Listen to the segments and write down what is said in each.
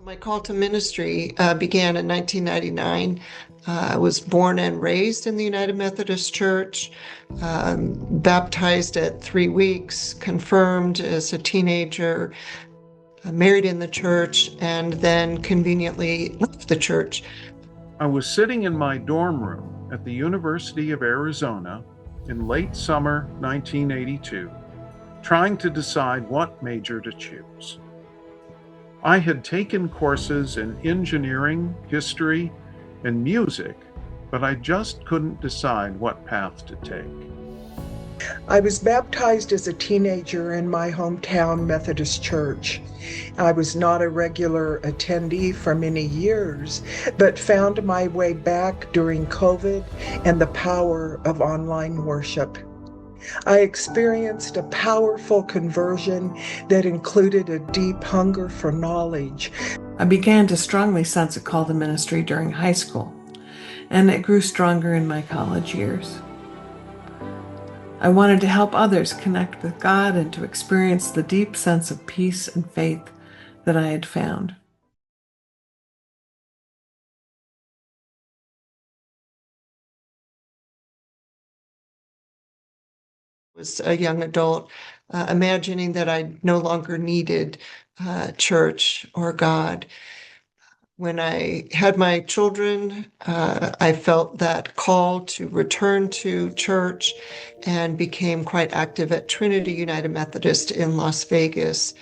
My call to ministry began in 1999. I was born and raised in the United Methodist Church, baptized at 3 weeks, confirmed as a teenager, married in the church, and then conveniently left the church. I was sitting in my dorm room at the University of Arizona in late summer 1982, trying to decide what major to choose. I had taken courses in engineering, history, and music, but I just couldn't decide what path to take. I was baptized as a teenager in my hometown Methodist church. I was not a regular attendee for many years, but found my way back during COVID and the power of online worship. I experienced a powerful conversion that included a deep hunger for knowledge. I began to strongly sense a call to ministry during high school, and it grew stronger in my college years. I wanted to help others connect with God and to experience the deep sense of peace and faith that I had found. Was a young adult, imagining that I no longer needed church or God. When I had my children, I felt that call to return to church and became quite active at Trinity United Methodist in Las Vegas.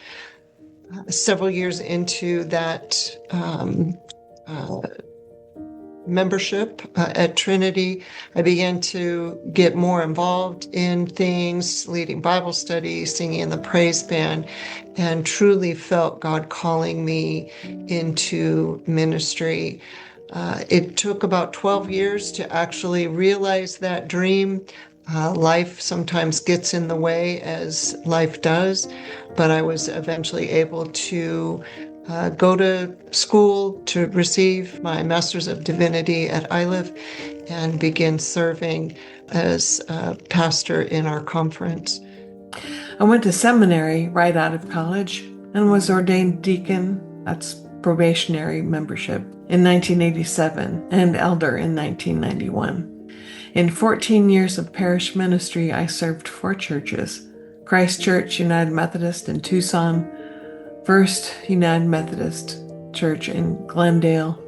Several years into that membership at Trinity, I began to get more involved in things, leading Bible studies, singing in the praise band, and truly felt God calling me into ministry. It took about 12 years to actually realize that dream. Life sometimes gets in the way, as life does, but I was eventually able to go to school to receive my Master's of Divinity at ILIF and begin serving as a pastor in our conference. I went to seminary right out of college and was ordained deacon, that's probationary membership, in 1987 and elder in 1991. In 14 years of parish ministry, I served 4 churches: Christ Church United Methodist in Tucson, First United Methodist Church in Glendale,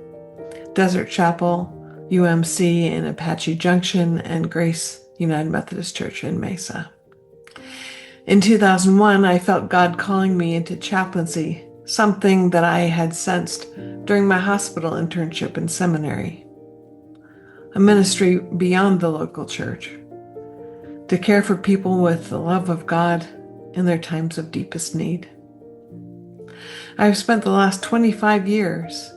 Desert Chapel, UMC in Apache Junction, and Grace United Methodist Church in Mesa. In 2001, I felt God calling me into chaplaincy, something that I had sensed during my hospital internship and seminary. A ministry beyond the local church, to care for people with the love of God in their times of deepest need. I've spent the last 25 years,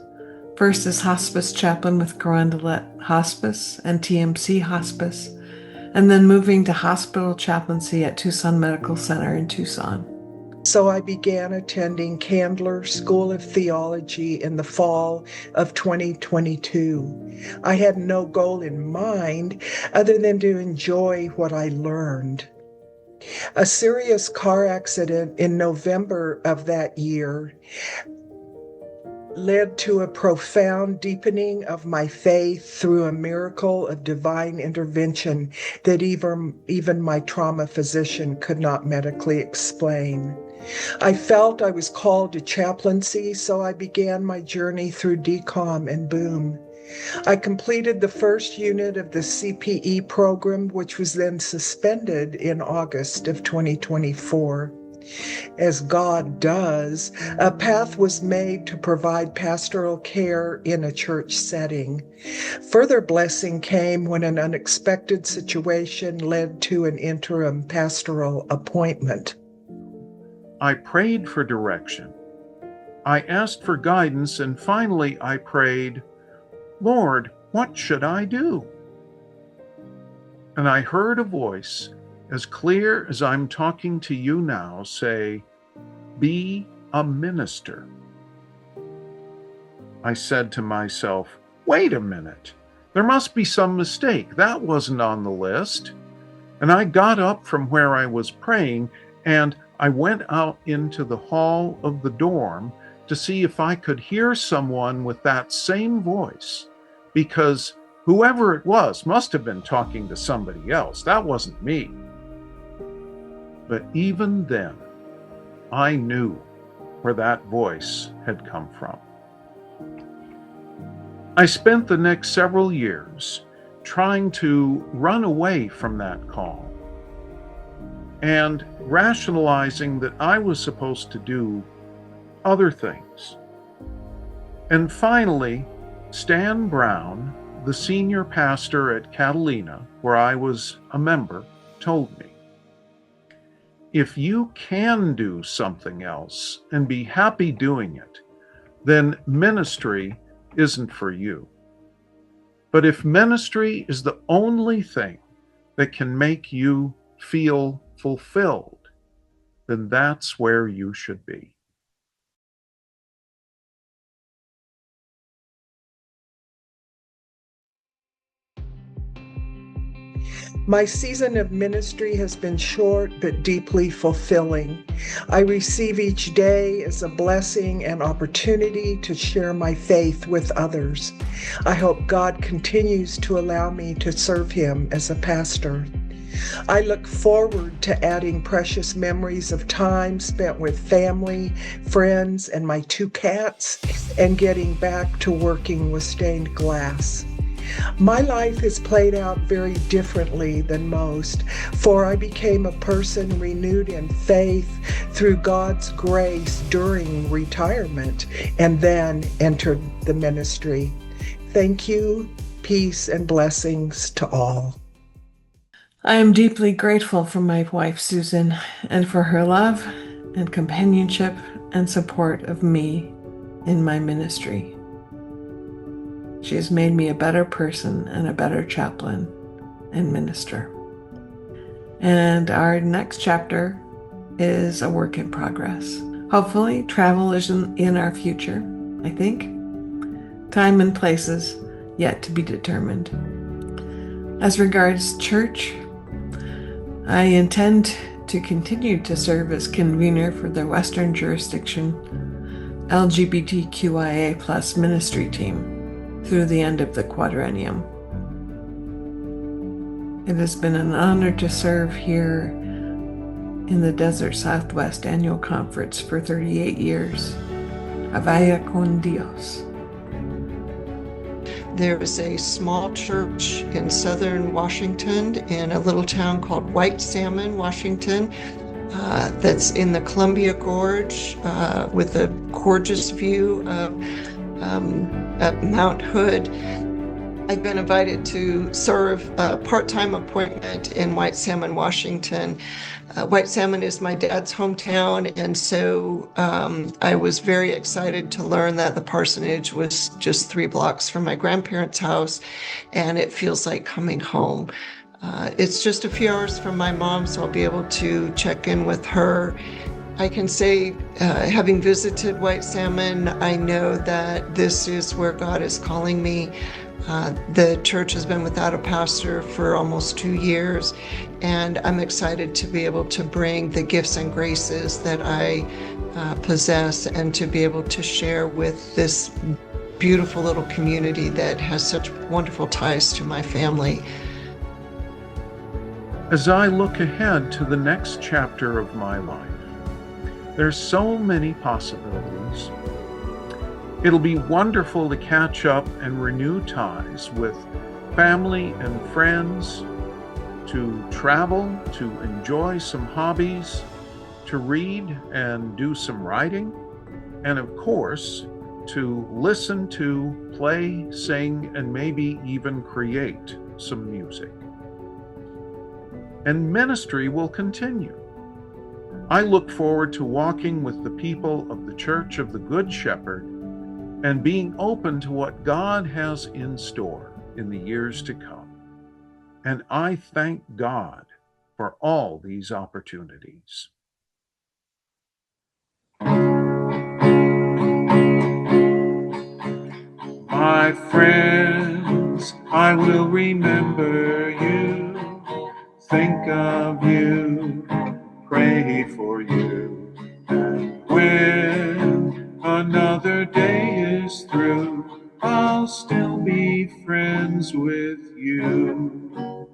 first as hospice chaplain with Carondelet Hospice and TMC Hospice, and then moving to hospital chaplaincy at Tucson Medical Center in Tucson. So I began attending Candler School of Theology in the fall of 2022. I had no goal in mind other than to enjoy what I learned. A serious car accident in November of that year led to a profound deepening of my faith through a miracle of divine intervention that even my trauma physician could not medically explain. I felt I was called to chaplaincy, so I began my journey through DCOM and BOOM. I completed the first unit of the CPE program, which was then suspended in August of 2024. As God does, a path was made to provide pastoral care in a church setting. Further blessing came when an unexpected situation led to an interim pastoral appointment. I prayed for direction. I asked for guidance, and finally I prayed, "Lord, what should I do?" And I heard a voice, as clear as I'm talking to you now, say, "Be a minister." I said to myself, wait a minute, there must be some mistake. That wasn't on the list. And I got up from where I was praying, and I went out into the hall of the dorm to see if I could hear someone with that same voice, because whoever it was must have been talking to somebody else. That wasn't me. But even then, I knew where that voice had come from. I spent the next several years trying to run away from that call and rationalizing that I was supposed to do other things. And finally, Stan Brown, the senior pastor at Catalina, where I was a member, told me, if you can do something else and be happy doing it, then ministry isn't for you. But if ministry is the only thing that can make you feel fulfilled, then that's where you should be. My season of ministry has been short but deeply fulfilling. I receive each day as a blessing and opportunity to share my faith with others. I hope God continues to allow me to serve Him as a pastor. I look forward to adding precious memories of time spent with family, friends, and my 2 cats, and getting back to working with stained glass. My life has played out very differently than most, for I became a person renewed in faith through God's grace during retirement and then entered the ministry. Thank you, peace, and blessings to all. I am deeply grateful for my wife, Susan, and for her love and companionship and support of me in my ministry. She has made me a better person and a better chaplain and minister. And our next chapter is a work in progress. Hopefully, travel is in our future, I think. Time and places yet to be determined. As regards church, I intend to continue to serve as convener for the Western Jurisdiction LGBTQIA plus ministry team through the end of the quadrennium. It has been an honor to serve here in the Desert Southwest Annual Conference for 38 years. A vaya con Dios. There is a small church in southern Washington in a little town called White Salmon, Washington, that's in the Columbia Gorge with a gorgeous view of Mount Hood. I've been invited to serve a part-time appointment in White Salmon, Washington. White Salmon is my dad's hometown, and so I was very excited to learn that the parsonage was just 3 blocks from my grandparents' house, and it feels like coming home. It's just a few hours from my mom, so I'll be able to check in with her. I can say, having visited White Salmon, I know that this is where God is calling me. The church has been without a pastor for almost 2 years, and I'm excited to be able to bring the gifts and graces that I possess and to be able to share with this beautiful little community that has such wonderful ties to my family. As I look ahead to the next chapter of my life, there's so many possibilities. It'll be wonderful to catch up and renew ties with family and friends, to travel, to enjoy some hobbies, to read and do some writing, and of course, to listen to, play, sing, and maybe even create some music. And ministry will continue. I look forward to walking with the people of the Church of the Good Shepherd and being open to what God has in store in the years to come. And I thank God for all these opportunities. My friends, I will remember you, think of you, pray for you, and when another is through, I'll still be friends with you.